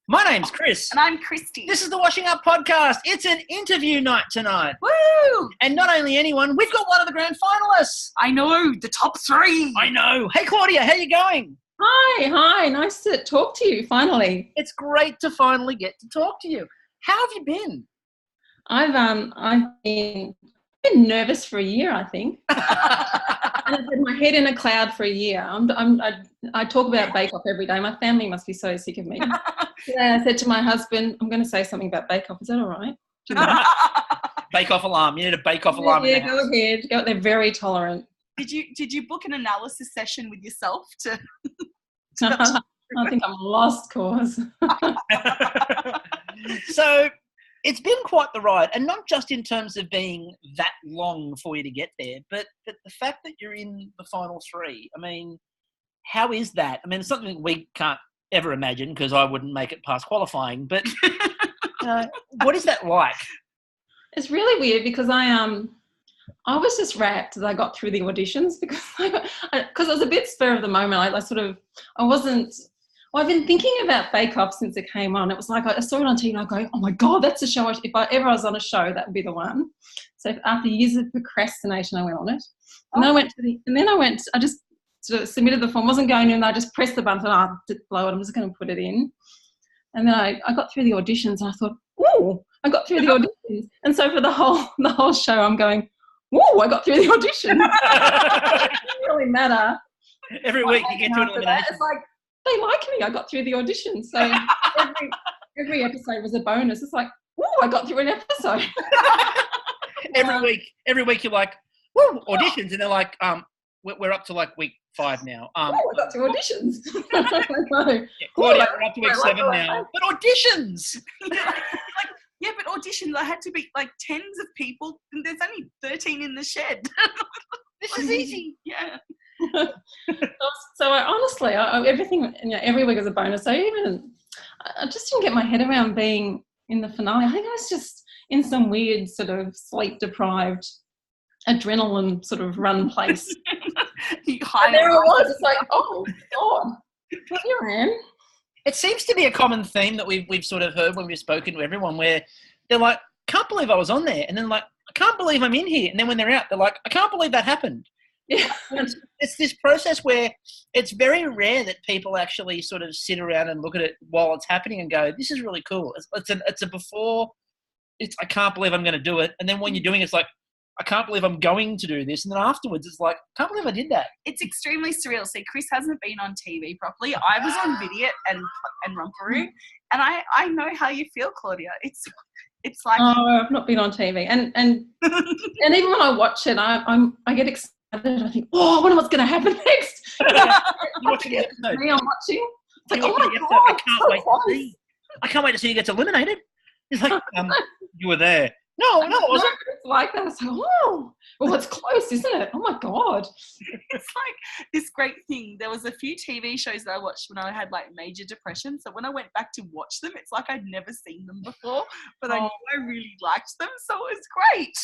My name's Chris. And I'm Kristie. This is the Washing Up Podcast. It's an interview night tonight. Woo! And not only anyone, we've got one of the grand finalists. I know, the top three. I know. Hey, Claudia, how you going? Hi. Nice to talk to you, finally. It's great to finally get to talk to you. How have you been? I've been nervous for a year, I think. And I've had my head in a cloud for a year. I talk about Bakeoff every day. My family must be so sick of me. Today I said to my husband, I'm going to say something about Bakeoff. Is that all right? Bakeoff alarm. You need a Bakeoff alarm. Yeah, go ahead. They're very tolerant. Did you book an analysis session with yourself to? I think I'm a lost cause. So it's been quite the ride, and not just in terms of being that long for you to get there, but the fact that you're in the final three. I mean, how is that? I mean, it's something we can't ever imagine because I wouldn't make it past qualifying. But what is that like? It's really weird because I was just rapt that I got through the auditions because it was a bit spur of the moment. I've been thinking about Bakeoff since it came on. It was like I saw it on TV and I go, oh my God, that's a show. If I ever was on a show, that would be the one. So after years of procrastination, I went on it. And I just sort of submitted the form, wasn't going in, I just pressed the button, blow it, I'm just going to put it in. And then I got through the auditions and I thought, ooh, I got through the auditions. And so for the whole show, I'm going, ooh, I got through the audition. It doesn't really matter. Every week you get to an elimination. It's like, they like me. I got through the audition. So every episode was a bonus. It's like, ooh, I got through an episode. Every week you're like, woo, auditions. And they're like, we're up to like week 5 now. I got through auditions. Claudia, we're up to week 7 now. But auditions! Yeah, but auditions, I had to beat like tens of people. And there's only 13 in the shed. This is easy. Yeah. So everything, every week is a bonus. I just didn't get my head around being in the finale. I think I was just in some weird sort of sleep deprived adrenaline sort of run place. And there I was. It's like, oh God, here I am. It seems to be a common theme that we've sort of heard when we've spoken to everyone, where they're like, can't believe I was on there, and then like, I can't believe I'm in here, and then when they're out, they're like, I can't believe that happened. Yeah, it's this process where it's very rare that people actually sort of sit around and look at it while it's happening and go, this is really cool. It's a before, I can't believe I'm going to do it. And then when you're doing it, it's like, I can't believe I'm going to do this. And then afterwards, it's like, I can't believe I did that. It's extremely surreal. See, Chris hasn't been on TV properly. I was on Video and Romperoo, and I know how you feel, Claudia. It's like, oh, I've not been on TV, and even when I watch it, I get excited. I think, oh, I wonder what's going to happen next. I'm watching. It's like, oh my God, I can't wait to see who gets eliminated. It's like, you were there. No, it wasn't. It's like that. It's like, well, it's close, isn't it? Oh my God. It's like this great thing. There was a few TV shows that I watched when I had like major depression. So when I went back to watch them, it's like I'd never seen them before, but I knew I really liked them. So it was great.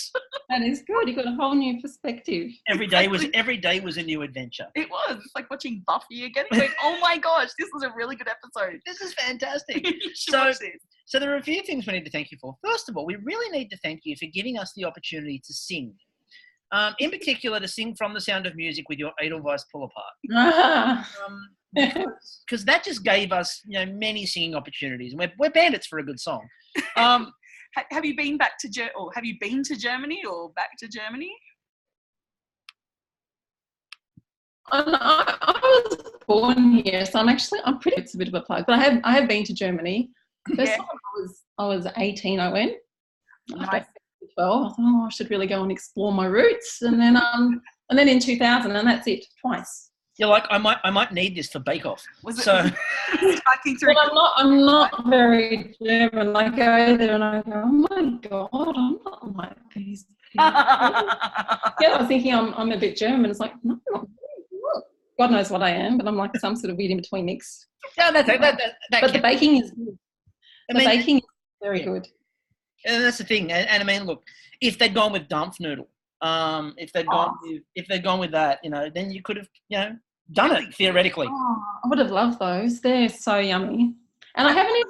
That is good. You got a whole new perspective. Every day was a new adventure. It was. It's like watching Buffy again. Going, oh my gosh, this was a really good episode. This is fantastic. So there are a few things we need to thank you for. First of all, we really need to thank you for giving us the opportunity to sing. In particular, to sing From the Sound of Music with your Edelweiss pull apart. Because that just gave us, many singing opportunities. And we're bandits for a good song. Have you been to Germany or back to Germany? I was born here, so I'm pretty. It's a bit of a plug, but I have been to Germany. First time I was 18, I went. Nice. 12, I thought, I should really go and explore my roots, and then in 2000, and that's it, twice. You're like, I might need this for Bakeoff. Through? But I'm not very German. I go there and I go, oh my God, I'm not like these people. I was thinking I'm a bit German. It's like, no, not God knows what I am, but I'm like some sort of weird in between mix. Yeah, but the baking is good. Baking is very good. And that's the thing. And I mean, look, if they'd gone with Dampfnudel, if they'd gone with that, then you could have, done it theoretically. Oh, I would have loved those. They're so yummy. And I don't think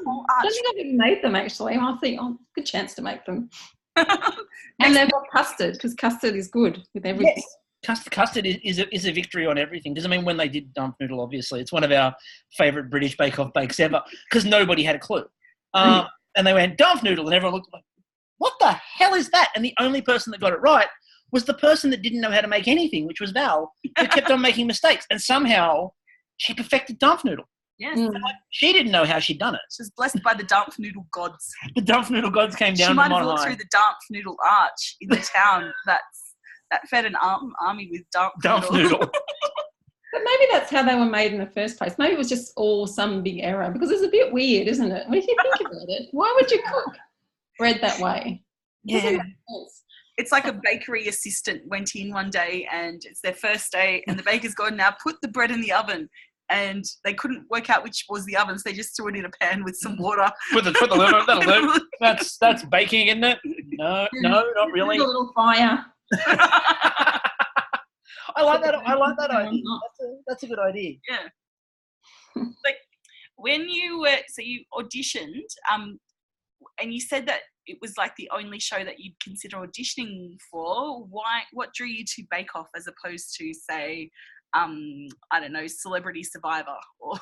I've even made them, actually. I think, good chance to make them. And they've got custard, because custard is good with everything. Yes. Custard is a victory on everything. Because, I mean, when they did Dump Noodle, obviously, it's one of our favourite British Bake-Off bakes ever, because nobody had a clue. And they went, Dump Noodle, and everyone looked like, what the hell is that? And the only person that got it right was the person that didn't know how to make anything, which was Val, who kept on making mistakes. And somehow she perfected Dump Noodle. Yes. She didn't know how she'd done it. She was blessed by the Dump Noodle gods. The Dump Noodle gods came down. She might have walked through the Dump Noodle arch in the town that fed an army with Dump Noodle. But maybe that's how they were made in the first place. Maybe it was just all some big error, because it's a bit weird, isn't it? When you think about it, why would you cook bread that way? Yeah. It's like a bakery assistant went in one day and it's their first day and the baker's gone, now put the bread in the oven. And they couldn't work out which was the oven, so they just threw it in a pan with some water. Put the lid on, that'll do. That's baking, isn't it? No, not really. A little fire. I like that idea. That's a good idea. Yeah. Like when you auditioned, and you said that it was like the only show that you'd consider auditioning for. Why? What drew you to Bakeoff as opposed to, say, I don't know, Celebrity Survivor? Or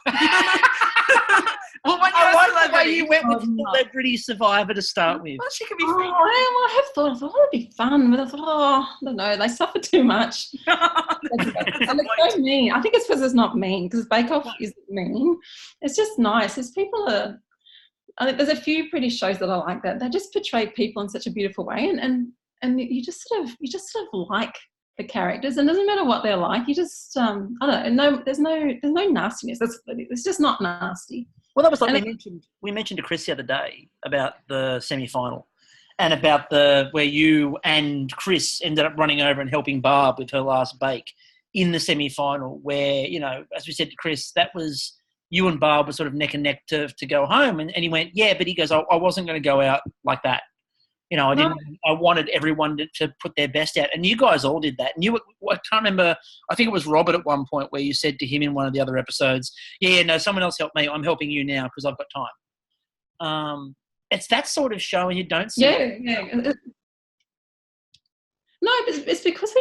well, I like the way you went with Celebrity Survivor to start with. Well, she could be free. I have thought it would be fun, but I thought, I don't know, they suffer too much. And it's so mean. I think it's because it's not mean, because Bakeoff isn't mean. It's just nice. There's a few British shows that I like that. They just portray people in such a beautiful way, and you just sort of like the characters, and it doesn't matter what they're like. You just I don't know. There's no nastiness. It's just not nasty. Well, that was like we mentioned to Chris the other day about the semi-final, and about where you and Chris ended up running over and helping Barb with her last bake in the semi-final, where, you know, as we said to Chris, that was you and Barb were sort of neck and neck to go home, and he went, yeah, but he goes, I wasn't going to go out like that. You know, I wanted everyone to put their best out. And you guys all did that. And I can't remember, I think it was Robert at one point where you said to him in one of the other episodes, yeah, no, someone else helped me. I'm helping you now because I've got time. It's that sort of show, and you don't see it. Yeah. No, it's because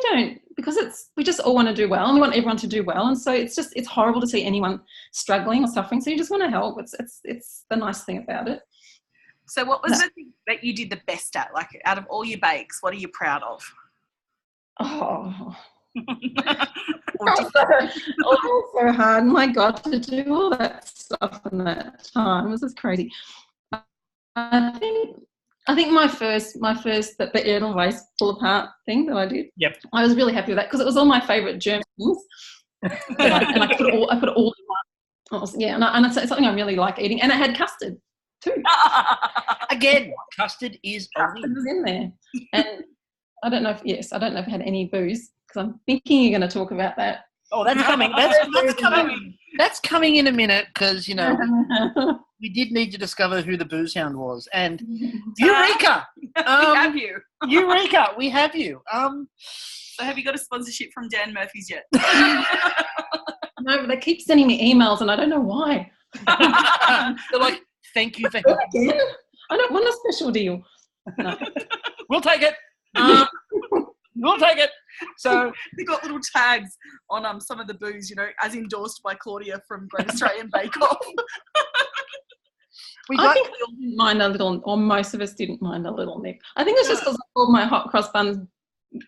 we just all want to do well, and we want everyone to do well. And so it's horrible to see anyone struggling or suffering. So you just want to help. It's the nice thing about it. So what was the thing that you did the best at? Like, out of all your bakes, what are you proud of? Oh. So hard. My God, to do all that stuff in that time was just crazy. I think my first the Edelweiss pull apart thing that I did. Yep. I was really happy with that because it was all my favourite German things. and I put all in one. Yeah, and it's something I really like eating, and it had custard too. Again, custard is was in there, and I don't know if it had any booze, because I'm thinking you're going to talk about that. Oh, that's coming. That's coming. That's coming in a minute, because, you know, we did need to discover who the booze hound was, and Eureka! We have you. Eureka! We have you. So have you got a sponsorship from Dan Murphy's yet? No, but they keep sending me emails, and I don't know why. They're like, thank you for helping. I don't want a special deal. No. We'll take it. We'll take it. So they got little tags on some of the booze, you know, as endorsed by Claudia from Great Australian Bakeoff. I think we all didn't mind a little, or most of us didn't mind a little nip. I think it's just because I called my hot cross buns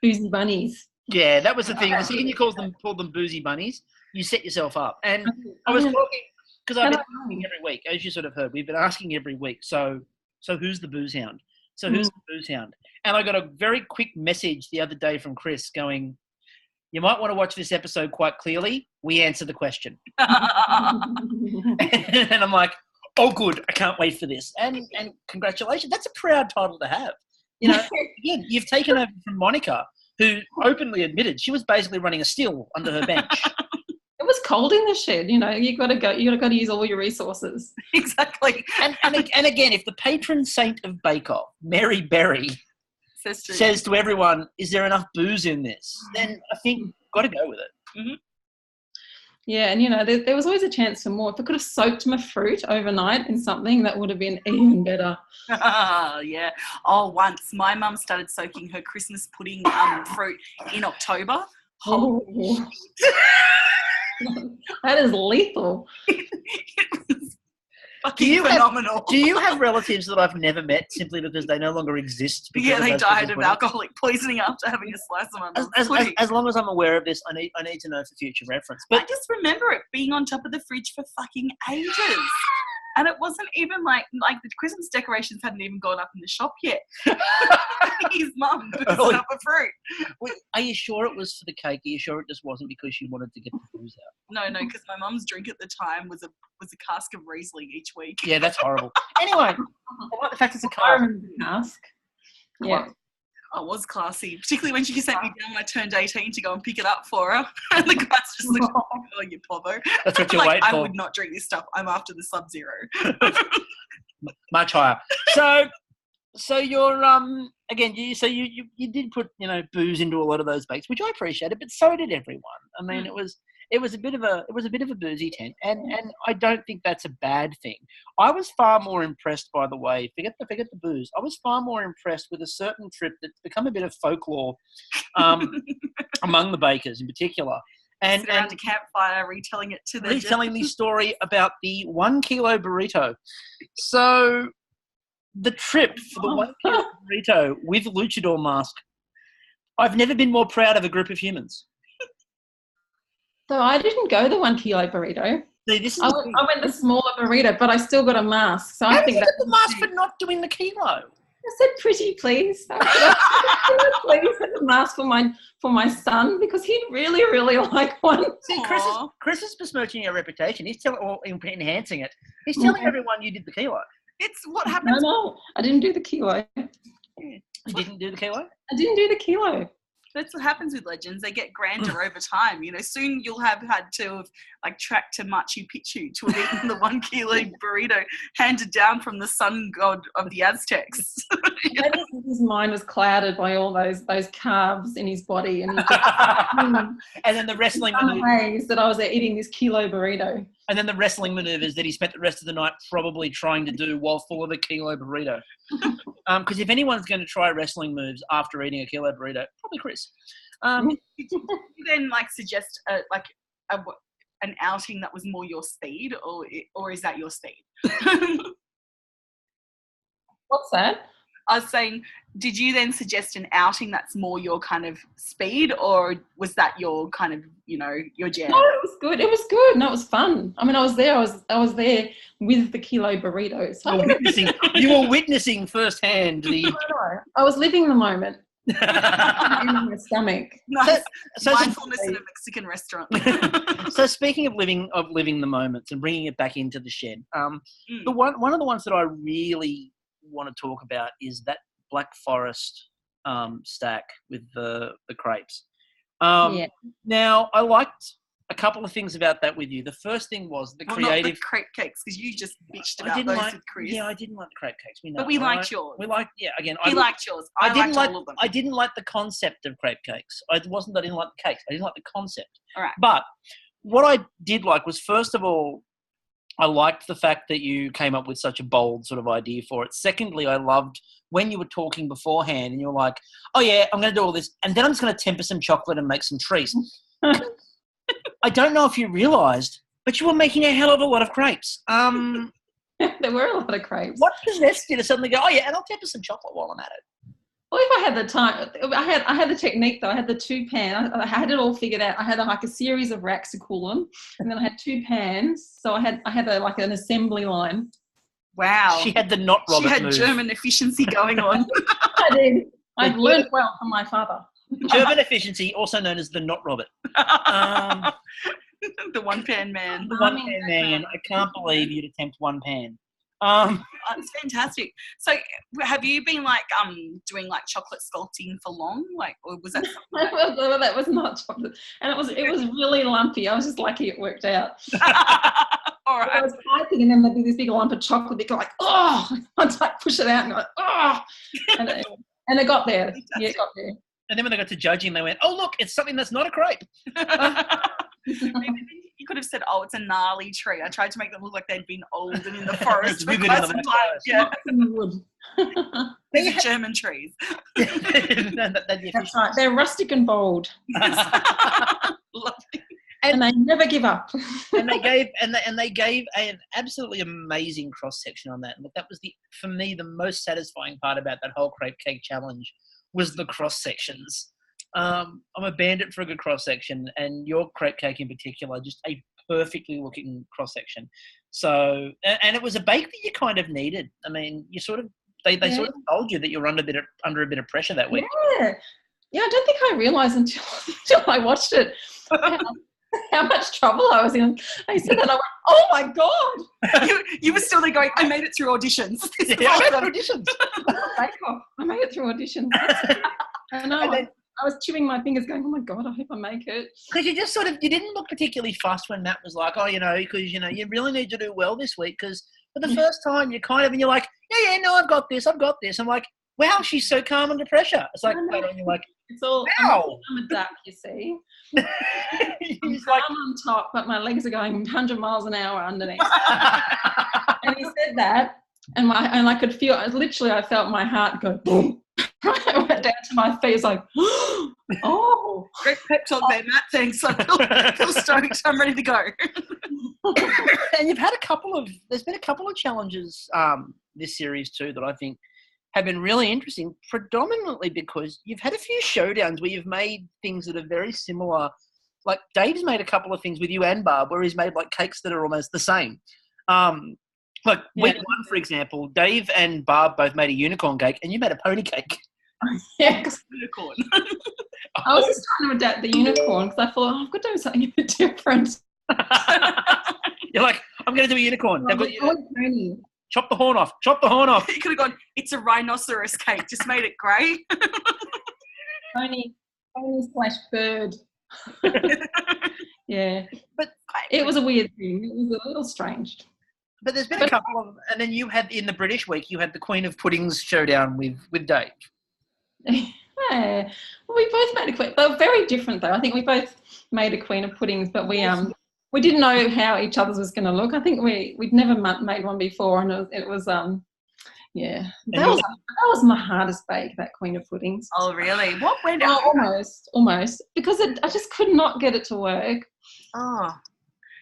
boozy bunnies. Yeah, that was the thing. The second you called them boozy bunnies, you set yourself up. And I was talking, because I've been asking every week, as you sort of heard, we've been asking every week, so who's the booze hound? So who's the booze hound? And I got a very quick message the other day from Chris going, you might want to watch this episode quite clearly. We answer the question. And I'm like, oh, good. I can't wait for this. And congratulations. That's a proud title to have. You know, again, you've taken over from Monica, who openly admitted she was basically running a still under her bench. It was cold in the shed, you know. You got to use all your resources. Exactly. And again, if the patron saint of Bakeoff, Mary Berry, says to everyone, "Is there enough booze in this?" then I think got to go with it. Mm-hmm. Yeah, and there was always a chance for more. If I could have soaked my fruit overnight in something, that would have been even better. Yeah. Oh, once my mum started soaking her Christmas pudding fruit in October. Oh. That is lethal. Fucking phenomenal. Do you have relatives that I've never met simply because they no longer exist? Yeah, they died of alcoholic poisoning after having a slice of my mum's pudding. As long as I'm aware of this, I need to know for future reference. But I just remember it being on top of the fridge for fucking ages. And it wasn't even like the Christmas decorations hadn't even gone up in the shop yet. His mum boozed up a fruit. Wait, are you sure it was for the cake? Are you sure it just wasn't because she wanted to get the booze out? No, because my mum's drink at the time was a cask of Riesling each week. Yeah, that's horrible. Anyway, I like the fact it's a cask. Yeah. I was classy, particularly when she sent me down when I turned 18 to go and pick it up for her. And the guys just looked at me, oh, you povo. That's what you're waiting for. I would not drink this stuff. I'm after the Sub-Zero. Much higher. So you're again. You did put booze into a lot of those bakes, which I appreciated, but so did everyone. I mean, it was a bit of a boozy tent, and I don't think that's a bad thing. I was far more impressed, by the way. Forget the booze. I was far more impressed with a certain trip that's become a bit of folklore among the bakers in particular. And sit around a campfire retelling it to the story about the 1 kilo burrito. So the trip for the 1 kilo burrito with luchador mask. I've never been more proud of a group of humans. So I didn't go the 1 kilo burrito. See, I went the smaller burrito, but I still got a mask. So How I think did you that's get the mask for not doing the kilo? I said, pretty please. Please have a mask for my son because he'd really, really like one. See, Chris is besmirching your reputation. He's enhancing it. He's telling everyone you did the kilo. It's what happens. No, I didn't do the kilo. You didn't do the kilo? I didn't do the kilo. That's what happens with legends. They get grander over time. Soon you'll have had to have tracked to Machu Picchu to have eaten the 1 kilo burrito handed down from the sun god of the Aztecs. Maybe his mind was clouded by all those carbs in his body, and and then the wrestling ways that I was there eating this kilo burrito. And then the wrestling maneuvers that he spent the rest of the night probably trying to do while full of a kilo burrito. Because if anyone's going to try wrestling moves after eating a kilo burrito, probably Chris. Did you then suggest an outing that was more your speed, or is that your speed? What's that? I was saying, did you then suggest an outing that's more your kind of speed, or was that your kind of, your jam? No, it was good. It was good. No, it was fun. I mean, I was there. I was there with the kilo burritos. You were witnessing firsthand the. I was living the moment. In my stomach. Nice. So mindfulness in a Mexican restaurant. So speaking of living the moments and bringing it back into the shed, the one of the ones that I really want to talk about is that Black Forest stack with the crepes. Now, I liked a couple of things about that with you. The first thing was the creative... Not the crepe cakes, because you just bitched about those with Chris. Yeah, I didn't like the crepe cakes. But we liked yours. We liked, yeah, again... He liked yours. I liked all of them. I didn't like the concept of crepe cakes. It wasn't that I didn't like the cakes. I didn't like the concept. All right. But what I did like was, first of all, I liked the fact that you came up with such a bold sort of idea for it. Secondly, I loved when you were talking beforehand and you were like, oh yeah, I'm going to do all this. And then I'm just going to temper some chocolate and make some treats. I don't know if you realised, but you were making a hell of a lot of crepes. There were a lot of crepes. What possessed you to suddenly go, oh yeah, and I'll temper some chocolate while I'm at it? Well, if I had the time, I had the technique though. I had the 2 pan. I had it all figured out. I had a series of racks to cool them, and then I had 2 pans. So I had an assembly line. Wow. She had the not Robert She had move. German efficiency going on. I did. I've learned well from my father. German efficiency, also known as the not Robert. The 1 pan man. The 1 pan man. I can't believe you'd attempt 1 pan. It's fantastic. So have you been doing chocolate sculpting for long? Or was that well, that was not chocolate. And it was really lumpy. I was just lucky it worked out. All right. I was piping and then there'd be this big lump of chocolate. They'd go like, oh, I'd push it out and go like, oh. And it got there. Yeah, it got there. And then when they got to judging, they went, oh, look, it's something that's not a crepe. you could have said, oh, it's a gnarly tree. I tried to make them look like they'd been old and in the forest for Vivid quite in the some time. Yeah. In the wood. These are German trees. That's right. They're rustic and bold. Lovely. And they never give up. and they gave an absolutely amazing cross section on that. And that was for me the most satisfying part about that whole crepe cake challenge was the cross sections. I'm a bandit for a good cross section, and your crepe cake in particular, just a perfectly looking cross section. So, and it was a bake that you kind of needed. I mean, you sort of they sort of told you that you were under a bit of pressure that week. Yeah. I don't think I realised until I watched it. How much trouble I was in. I said that, I went, oh my God. You were still there going, I made it through auditions. I made it through auditions. I made it through auditions. I know. I was chewing my fingers going, oh my God, I hope I make it. Because you just you didn't look particularly fussed when Matt was like, oh, because, you really need to do well this week. Because for the first time, and you're like, no, I've got this. I'm like, wow, she's so calm under pressure. It's like, and you're like, it's all, wow. I'm a duck, you see. He's like, I'm on top, but my legs are going 100 miles an hour underneath. And he said that, and I could feel, I felt my heart go boom. I went down to my feet. It's like, oh. Great pep talk there, Matt. Thanks. I feel stoked. I'm ready to go. And there's been a couple of challenges this series too that I think have been really interesting, predominantly because you've had a few showdowns where you've made things that are very similar. Like Dave's made a couple of things with you and Barb where he's made like cakes that are almost the same. Week one, for example, Dave and Barb both made a unicorn cake and you made a pony cake. Yeah, unicorn. I was just trying to adapt the unicorn because I thought, I've got to do something a bit different. You're like, I'm going to do a unicorn. Pony. Chop the horn off. You could have gone, it's a rhinoceros cake. Just made it grey. Pony/bird. Yeah. But it was a weird thing. It was a little strange. But there's been a couple of, and then you had in the British week, you had the Queen of Puddings showdown with Dave. Yeah. Well, we both made a queen. They were very different though. I think we both made a Queen of Puddings, but we didn't know how each other's was going to look. I think we'd never made one before, and it was yeah. That was my hardest bake, that Queen of Puddings. Oh, really? What went out? Almost, because I just could not get it to work. Oh.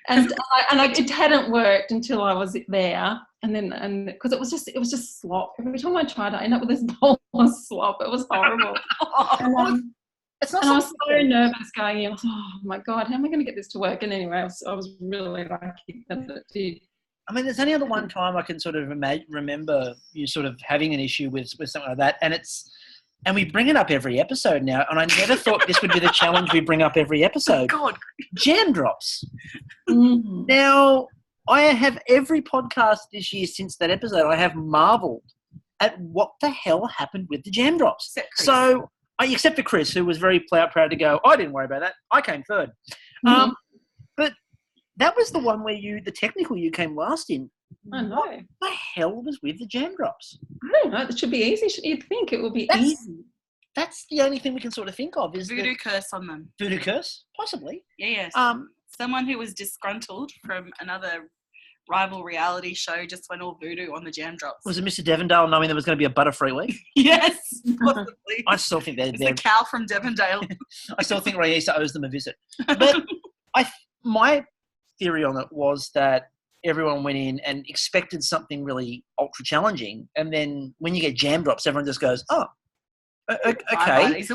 And it hadn't worked until I was there, and because it was just slop. Every time I tried it, I ended up with this bowl of slop. It was horrible. I was so nervous going in. I was, oh my God, how am I going to get this to work? And anyway, I was really lucky that it did. I mean, there's only other one time I can sort of remember you sort of having an issue with something like that, and we bring it up every episode now, and I never thought this would be the challenge we bring up every episode. God. Jam drops. Mm-hmm. Now, I have every podcast this year since that episode, I have marvelled at what the hell happened with the jam drops. Except for Chris, who was very proud to go, I didn't worry about that. I came third. Mm-hmm. But that was the one where the technical you came last in. I know. What the hell was with the jam drops? I don't know. It should be easy. You'd think it would be easy. That's the only thing we can sort of think of is voodoo curse on them. Voodoo curse? Possibly. Yes. Someone who was disgruntled from another rival reality show just went all voodoo on the jam drops. Was it Mr. Devondale knowing there was going to be a butter-free week? Yes, possibly. I still think they're a cow from Devondale. I still think Raisa owes them a visit. But my theory on it was that everyone went in and expected something really ultra challenging, and then when you get jam drops, everyone just goes, "Oh, okay,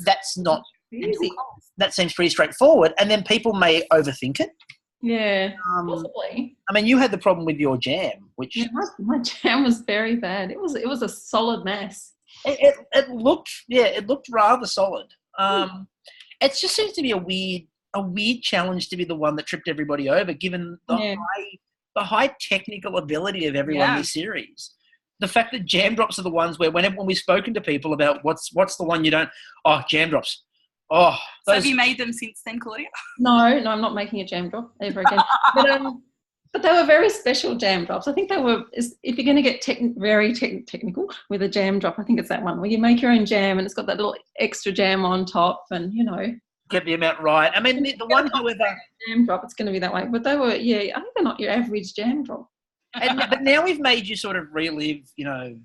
that's not easy. That seems pretty straightforward." And then people may overthink it. Yeah, possibly. I mean, you had the problem with your jam, which my jam was very bad. It was a solid mess. It looked rather solid. It just seems to be a weird challenge to be the one that tripped everybody over, given the high technical ability of everyone in this series. The fact that jam drops are the ones where when we've spoken to people about what's the one you don't, jam drops. Oh, so have you made them since then, Claudia? No, I'm not making a jam drop ever again. But they were very special jam drops. I think they were, if you're going to get very technical with a jam drop, I think it's that one where you make your own jam and it's got that little extra jam on top and, get the amount right. I mean, the one, however, jam drop, it's going to be that way. But they were, I think they're not your average jam drop. but now we've made you sort of relive,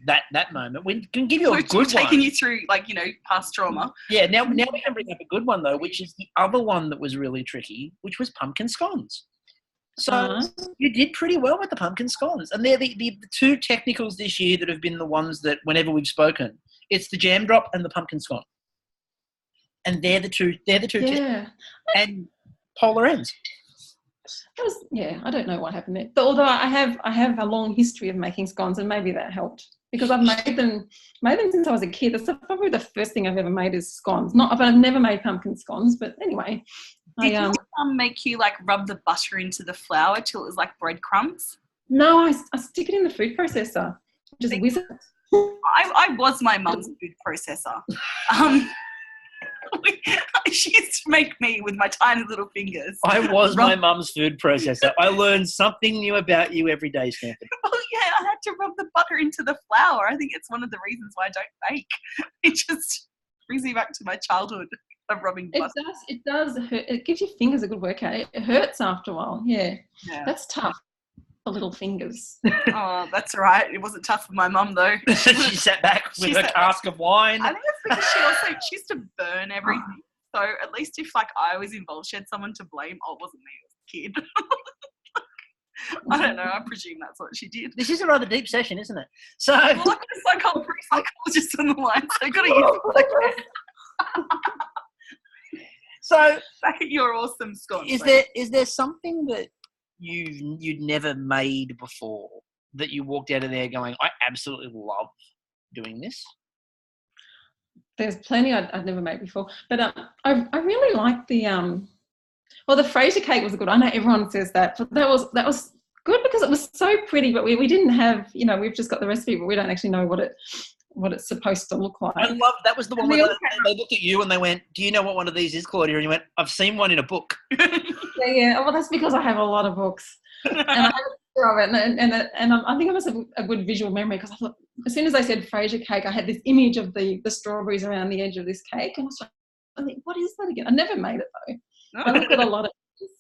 that moment. We can give you a good one. We're taking you through, past trauma. Yeah, now we can bring up a good one, though, which is the other one that was really tricky, which was pumpkin scones. So you did pretty well with the pumpkin scones. And they're the two technicals this year that have been the ones that whenever we've spoken, it's the jam drop and the pumpkin scone. And they're the two and polar ends. I don't know what happened there. Although I have a long history of making scones, and maybe that helped because I've made them since I was a kid. That's probably the first thing I've ever made is scones. I've never made pumpkin scones, but anyway. Did you make you rub the butter into the flour till it was like breadcrumbs? No, I stick it in the food processor, which is a wizard. I was my mum's food processor. She used to make me with my tiny little fingers. I was my mum's food processor. I learned something new about you every day, Stanford. Oh, yeah, I had to rub the butter into the flour. I think it's one of the reasons why I don't bake. It just brings me back to my childhood of rubbing butter. It does hurt. It gives your fingers a good workout. It hurts after a while. Yeah. That's tough. The little fingers. Oh, that's right. It wasn't tough for my mum, though. She sat back with a cask of wine. I think it's because she used to burn everything. So at least if I was involved, she had someone to blame. Oh, it wasn't me, it was a kid. I don't know. I presume that's what she did. This is a rather deep session, isn't it? So I've got a psychologist on the line, so I've got to use it. So back at your awesome scones. Is there something that you'd never made before that you walked out of there going, I absolutely love doing this? There's plenty I'd never made before, but I really like the the Fraser cake was good. I know everyone says that, but that was good because it was so pretty. But we didn't have, we've just got the recipe, but we don't actually know what it's supposed to look like. I love that was the one where they looked at you and they went, "Do you know what one of these is, Claudia?" And you went, "I've seen one in a book." Yeah. Well, that's because I have a lot of books, and I have a picture of it, and I think I must have a good visual memory because I thought as soon as I said Fraser cake, I had this image of the strawberries around the edge of this cake, and I think, what is that again? I never made it though. I looked at a lot of things,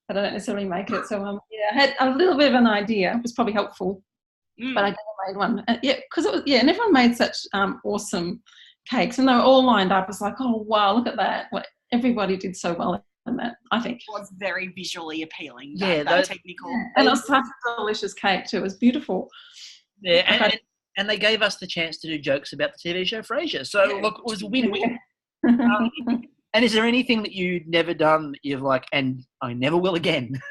but I don't necessarily make it. So I had a little bit of an idea. It was probably helpful. But I never made one. Because it was, and everyone made such awesome cakes, and they were all lined up. It's like, oh wow, look at that! Everybody did so well in that. I think it was very visually appealing. That technical, and it was such a delicious cake too. It was beautiful. Yeah, and they gave us the chance to do jokes about the TV show Frasier. So look, it was a win-win. And is there anything that you'd never done that you've and I never will again?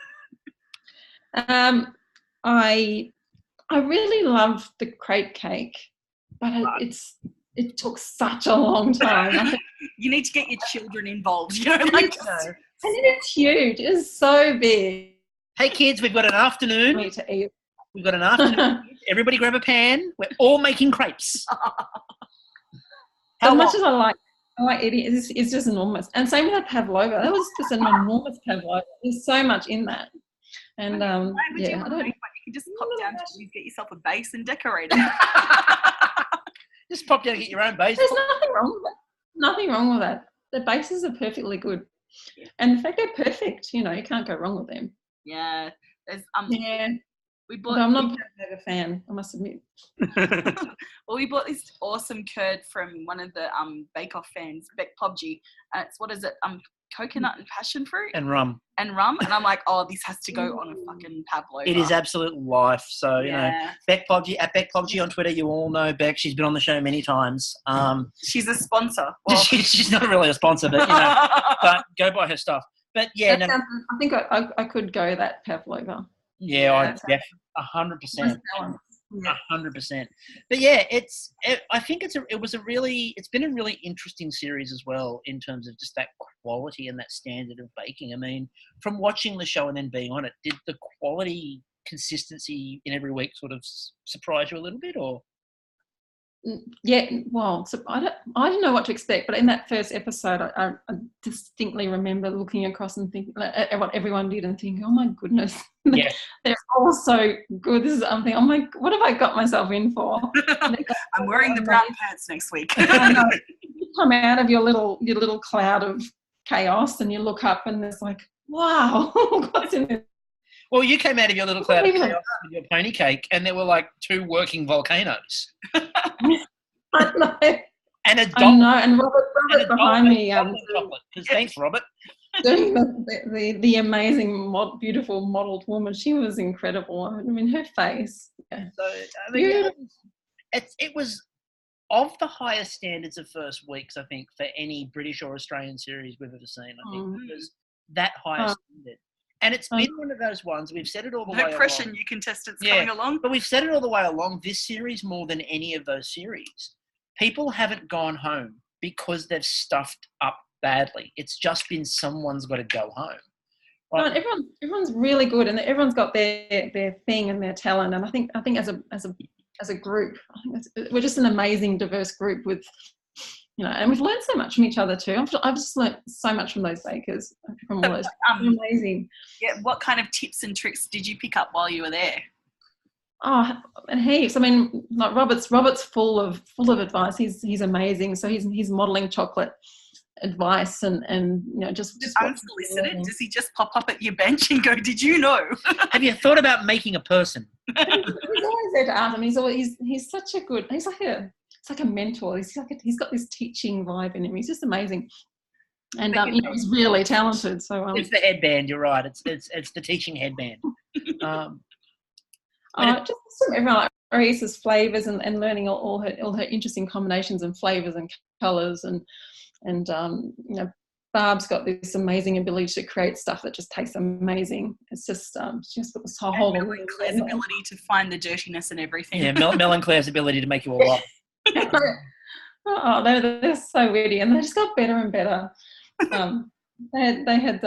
I really love the crepe cake, but it took such a long time. You need to get your children involved. And it's huge. It's so big. Hey kids, we've got an afternoon. Me to eat. We've got an afternoon. Everybody grab a pan. We're all making crepes. As much as I like eating, it's just enormous. And same with that pavlova. That was just an enormous pavlova. There's so much in that. And I don't know. You can just pop down to get yourself a base and decorate it. Just pop down and get your own base. There's nothing wrong with that. Nothing wrong with that. The bases are perfectly good. Yeah. And in fact, they're perfect. You can't go wrong with them. Yeah. There's We bought. I'm not a fan, I must admit. Well, we bought this awesome curd from one of the Bakeoff fans, Bakeoff. It's what is it? Coconut and passion fruit and rum. And I'm like, oh, this has to go on a fucking pavlova. It is absolute life. So Bakeoff at Bakeoff on Twitter. You all know Beck. She's been on the show many times. She's a sponsor. Well, she's not really a sponsor, but but go buy her stuff. But yeah, I think I could go that pavlova. Yeah, 100%. 100%. But yeah, I think it's been a really interesting series as well in terms of just that quality and that standard of baking. I mean, from watching the show and then being on it, did the quality consistency in every week sort of surprise you a little bit, or? Yeah, well, so I didn't know what to expect, but in that first episode, I distinctly remember looking across and thinking at what everyone did and thinking, oh my goodness, they're all so good. I'm thinking, oh my, what have I got myself in for? I'm wearing the brown pants next week. I know. You come out of your little cloud of chaos, and you look up and there's like, wow, what's in it? Well, you came out of your little cloud of chaos with your pony cake, and there were like 2 working volcanoes. I know. And a I know, and Robert behind me. Thanks, Robert. Doing the amazing, beautiful modelled woman. She was incredible. I mean, her face. Yeah. So, I mean, it was of the highest standards of first weeks, I think, for any British or Australian series we've ever seen. I think it was that highest standard. And it's been one of those ones, we've said it all the way along. No pressure, you contestants coming along. But we've said it all the way along, this series more than any of those series. People haven't gone home because they've stuffed up badly. It's just been someone's got to go home. Right? No, everyone's really good, and everyone's got their thing and their talent. And I think as a group, I think we're just an amazing, diverse group with, and we've learned so much from each other too. I've just learned so much from those bakers, from all those. Amazing. Yeah. What kind of tips and tricks did you pick up while you were there? Oh, and heaps. I mean, like Robert's full of advice. He's amazing. So he's modelling chocolate advice and just unsolicited. Does he just pop up at your bench and go, "Did you know?" Have you thought about making a person? He's always there to ask him. He's such a good. He's like a mentor. He's got this teaching vibe in him. He's just amazing. And he's really talented. So it's the headband. You're right. It's the teaching headband. Just everyone like Maurice's flavours and learning all her interesting combinations and flavours and colours and Barb's got this amazing ability to create stuff that just tastes amazing. It's just she's got this whole Mel and Claire's ability to find the dirtiness and everything. Yeah, Mel and Claire's ability to make you all laugh. They're so witty, and they just got better and better. They had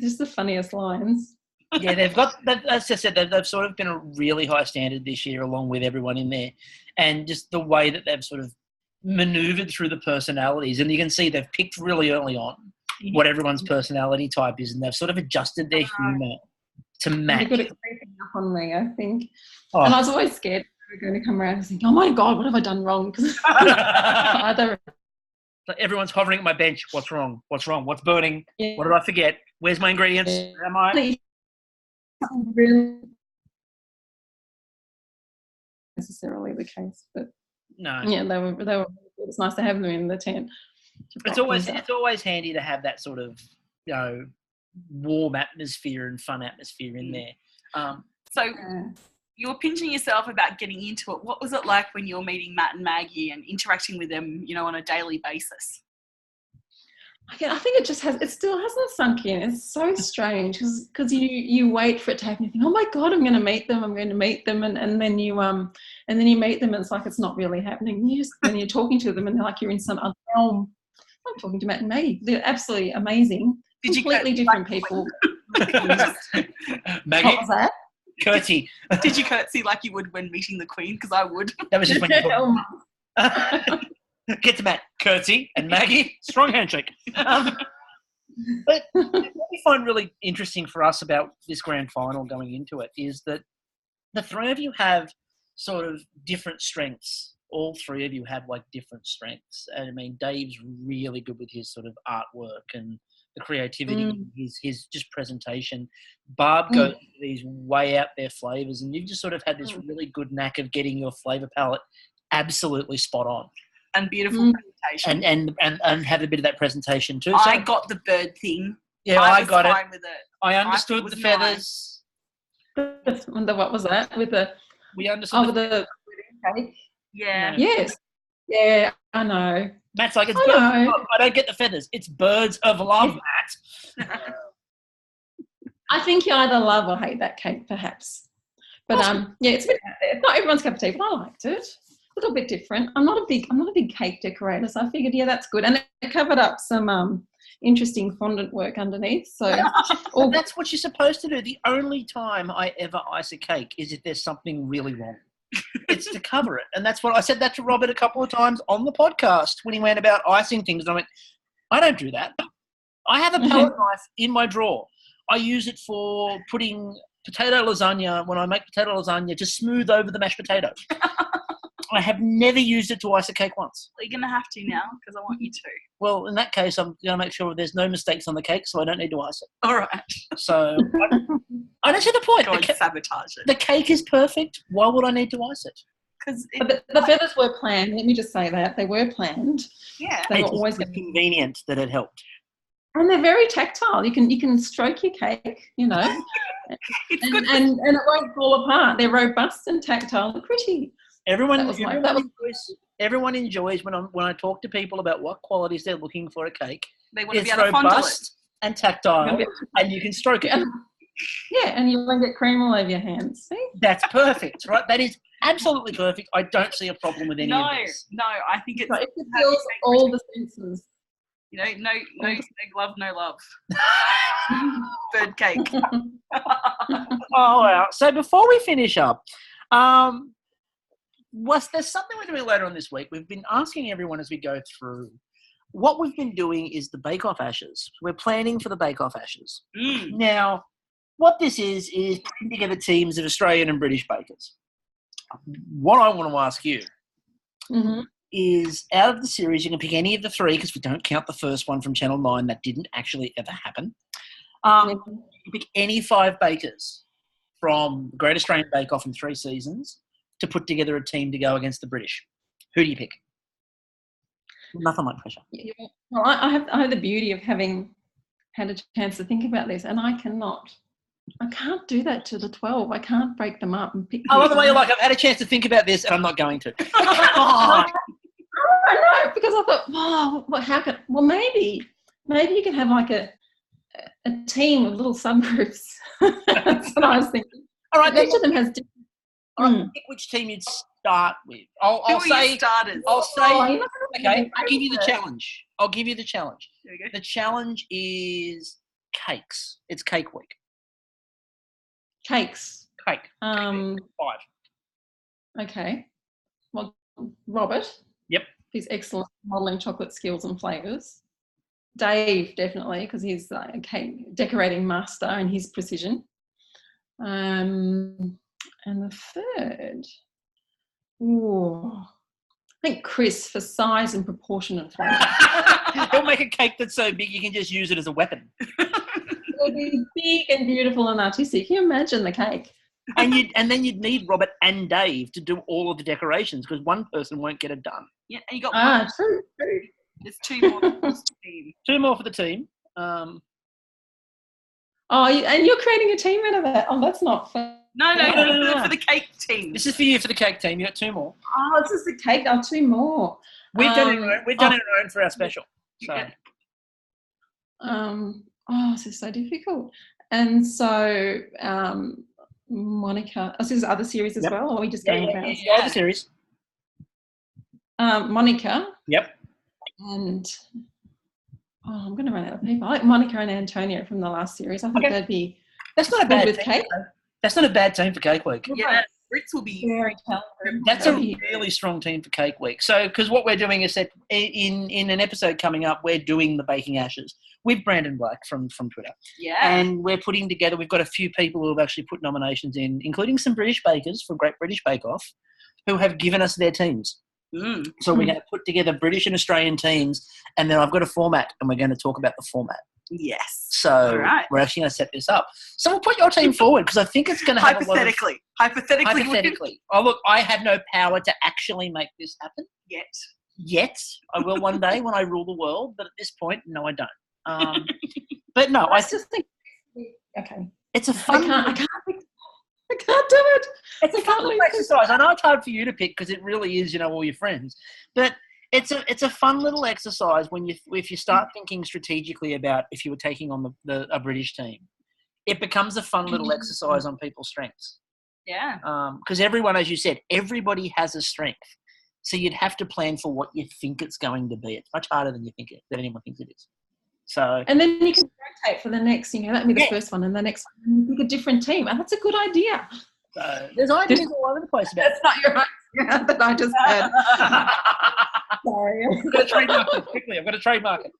just the funniest lines. Yeah, they've got, as I said, they've sort of been a really high standard this year along with everyone in there. And just the way that they've sort of manoeuvred through the personalities. And you can see they've picked really early on what everyone's personality type is, and they've sort of adjusted their humour to match. They're good at creeping up on me, I think. Oh. And I was always scared they were going to come around and think, oh my God, what have I done wrong? Because everyone's hovering at my bench. What's wrong? What's wrong? What's burning? Yeah. What did I forget? Where's my ingredients? Yeah. Where am I? Really necessarily the case, but no. Yeah, they were. It's nice to have them in the tent. It's always handy to have that sort of warm atmosphere and fun atmosphere in there. So you were pinching yourself about getting into it. What was it like when you were meeting Matt and Maggie and interacting with them, on a daily basis? I think it still hasn't sunk in. It's so strange because you wait for it to happen. You think, oh my God, I'm going to meet them. And then you meet them and it's like it's not really happening. When you're talking to them and they're like you're in some other realm. I'm talking to Matt and Maggie. They're absolutely amazing. Completely different people. Maggie? What was that? Curtsy. Did you curtsy like you would when meeting the Queen? Because I would. That was just when you get to Matt, curtsy, and Maggie, strong handshake. But what we find really interesting for us about this grand final going into it is that the three of you have sort of different strengths. All three of you have different strengths. And I mean, Dave's really good with his sort of artwork and the creativity, his just presentation. Barb goes to these way out there flavours, and you've just sort of had this really good knack of getting your flavour palette absolutely spot on. And beautiful presentation. And have a bit of that presentation too. I got the bird thing. Yeah, I got it. With it. I understood the feathers. What was that? We understood the cake? Yeah. Yes. Yeah, I know. Matt's like, it's birds of love. I don't get the feathers. It's birds of love, Matt. I think you either love or hate that cake, perhaps. But it's not everyone's cup of tea, but I liked it. A little bit different. I'm not a big cake decorator, so I figured, that's good. And it covered up some interesting fondant work underneath. So that's what you're supposed to do. The only time I ever ice a cake is if there's something really wrong. It's to cover it. And that's what I said that to Robert a couple of times on the podcast when he went about icing things. And I went, I don't do that. I have a palette knife in my drawer. I use it for putting potato lasagna, when I make potato lasagna, to smooth over the mashed potatoes. I have never used it to ice a cake once. You're going to have to now because I want you to. Well, in that case, I'm going to make sure there's no mistakes on the cake, so I don't need to ice it. All right. So I don't see the point. Go and sabotage it. The cake is perfect. Why would I need to ice it? But the feathers were planned. Let me just say that. They were planned. Yeah. They were It's always convenient that it helped. And they're very tactile. You can stroke your cake, you know, It's good. and it won't fall apart. They're robust and tactile and pretty. Everyone enjoys when I talk to people about what qualities they're looking for a cake. They want to It's be able to fondle it. robust and tactile, and you can stroke it. Yeah, and you won't get cream all over your hands. See? That's perfect, right? That is absolutely perfect. I don't see a problem with any of this. No, I think it's It fulfills all the senses. You know, no glove, no love. Bird cake. Oh, wow. So before we finish up, there's something we're doing later on this week. We've been asking everyone as we go through. What we've been doing is the Bakeoff Ashes. We're planning for the Bakeoff Ashes. Now, what this is putting together teams of Australian and British bakers. What I want to ask you is, out of the series, you can pick any of the three, because we don't count the first one from Channel 9. That didn't actually ever happen. You can pick any 5 bakers from the Great Australian Bake-Off in 3 seasons to put together a team to go against the British. Who do you pick? Nothing like pressure. Well, I have the beauty of having had a chance to think about this, and I can't do that to the 12. I can't break them up and pick. I love the way you're like, I've had a chance to think about this, and I'm not going to. I know, because I thought, maybe you can have like a team of little subgroups. That's what I was thinking. All right, each of them has different. All right, pick which team you'd start with. I'll say starters. Okay, I'll give you the challenge. There we go. The challenge is cakes. It's cake week. Cakes. Cake. 5. Okay. Well, Robert. Yep. He's excellent at modelling chocolate skills and flavours. Dave, definitely, because he's a cake decorating master and his precision. And the third, I think Chris, for size and proportion and flavour. He'll make a cake that's so big you can just use it as a weapon. It'll be big and beautiful and artistic. Can you imagine the cake? And then you'd need Robert and Dave to do all of the decorations, because one person won't get it done. Yeah, and you got true. There's 2 more for the team. 2 more for the team. And you're creating a team out of that. Oh, that's not fair. No, for the cake team. This is for you for the cake team. You got 2 more. Oh, it's just the cake. 2 more. We've done it our own for our special. So. This is so difficult. And so, Monica, this is other series as well, or are we just going around? Yeah, other series. Monica. Yep. And I'm going to run out of people. I like Monica and Antonio from the last series. I think they'd be. That's not a bad with team. cake. That's not a bad team for Cake Week. Yeah, Brits will be very talented. That's a really strong team for Cake Week. So, because what we're doing is that in an episode coming up, we're doing the Baking Ashes with Brandon Black from Twitter. Yeah. And we're putting together, we've got a few people who have actually put nominations in, including some British bakers from Great British Bakeoff, who have given us their teams. So we're going to put together British and Australian teams, and then I've got a format, and we're going to talk about the format. Yes. So we're actually going to set this up. So we'll put your team forward, because I think it's going to have Hypothetically. Oh, look, I have no power to actually make this happen. Yet. I will one day when I rule the world, but at this point, no, I don't. But no, I just think it's a fun. I can't do it. It's a fun little exercise. I know it's hard for you to pick because it really is, all your friends. But it's a fun little exercise if you start thinking strategically about if you were taking on a British team. It becomes a fun little exercise on people's strengths. Yeah. Because everyone, as you said, everybody has a strength. So you'd have to plan for what you think it's going to be. It's much harder than anyone thinks it is. So, and then you can rotate for the next, that'd be the first one, and the next one, you pick a different team. And that's a good idea. So there's ideas all over the place about That's not your idea that I just had. Sorry. I've got to trademark it quickly. I've got to trademark it.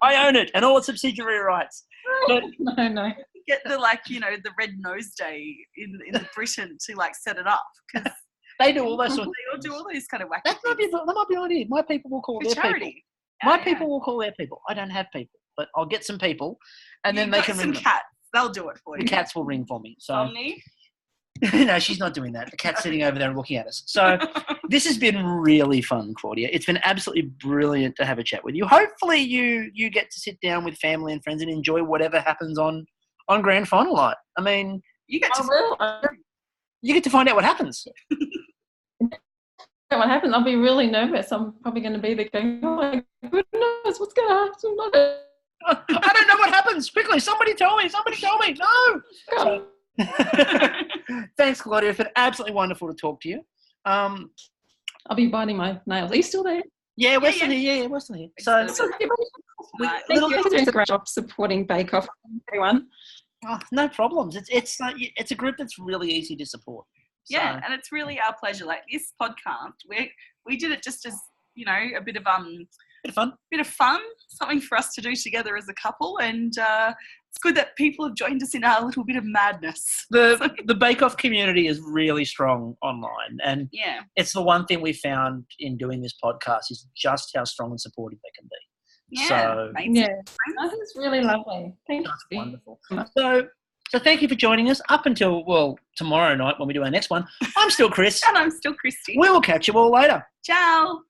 I own it and all its subsidiary rights. But, no. get the the red nose day in Britain to set it up, because they do all those sorts. They all do all these kind of wacky That might be an idea. My people will call for their charity. people. My people will call their people. I don't have people, but I'll get some people, and then they can ring some them. cats. They'll do it for you. The cats will ring for me. So Omni? no, she's not doing that. The cat's sitting over there and looking at us. So this has been really fun, Claudia. It's been absolutely brilliant to have a chat with you. Hopefully you get to sit down with family and friends and enjoy whatever happens on grand final night. I mean, you get to find out what happens. What happens? I'll be really nervous. I'm probably going to be there going, oh my goodness, what's going to happen? I don't know what happens. Quickly, somebody tell me. No. So, thanks, Claudia. It's been absolutely wonderful to talk to you. I'll be biting my nails. Are you still there? Yeah, we're still here. Yeah, we're still here. So, thank you for doing a great job supporting Bakeoff, everyone. Oh, no problems. It's a group that's really easy to support. So. Yeah, and it's really our pleasure. Like this podcast, we did it just as a bit of fun, something for us to do together as a couple, and it's good that people have joined us in our little bit of madness. The Bakeoff community is really strong online, and it's the one thing we found in doing this podcast is just how strong and supportive they can be. Yeah, I think it's really lovely. Thank you. Wonderful. So thank you for joining us up until tomorrow night when we do our next one. I'm still Chris, and I'm still Kristie. We will catch you all later. Ciao.